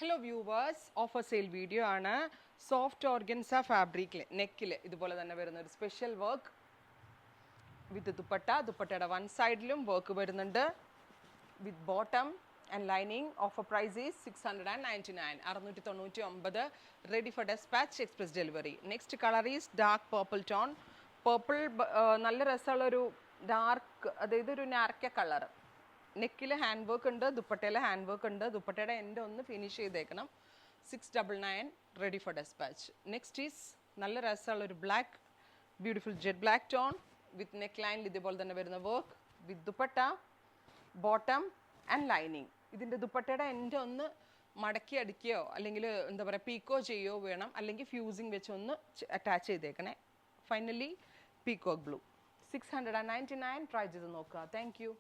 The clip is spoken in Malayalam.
Hello viewers, offer sale video ആണ് soft organza fabric നെക്കിൽ ഇതുപോലെ തന്നെ വരുന്ന ഒരു സ്പെഷ്യൽ വർക്ക് വിത്ത് ദുപ്പട്ടയുടെ വൺ സൈഡിലും വർക്ക് വരുന്നുണ്ട് വിത്ത് bottom and lining. Offer price is 699 ready for dispatch, express delivery. Next color is dark purple tone. Purple നല്ല രസമുള്ള ഒരു ഡാർക്ക് അതായത് ഒരു നാരക്ക കളർ നെക്കിൽ ഹാൻഡ് വർക്ക് ഉണ്ട് ദുപ്പട്ടയിൽ ഹാൻഡ് വർക്ക് ഉണ്ട് ദുപ്പട്ടയുടെ എൻഡ് ഒന്ന് ഫിനിഷ് ചെയ്തേക്കണം 699 ready for dispatch. Next is നല്ല രസമുള്ള ഒരു black beautiful jet black tone വിത്ത് നെക്ക് ലൈനിൽ ഇതുപോലെ തന്നെ വരുന്ന work with dupatta bottom and lining. ഇതിൻ്റെ ദുപ്പട്ടയുടെ എൻഡ് ഒന്ന് മടക്കി അടിക്കുകയോ അല്ലെങ്കിൽ എന്താ പറയുക പീക്കോ ചെയ്യുകയോ വേണം, അല്ലെങ്കിൽ ഫ്യൂസിങ് വെച്ച് ഒന്ന് അറ്റാച്ച് ചെയ്തേക്കണേ. Finally peacock blue 699. ട്രൈ ചെയ്ത് നോക്കുക. Thank you.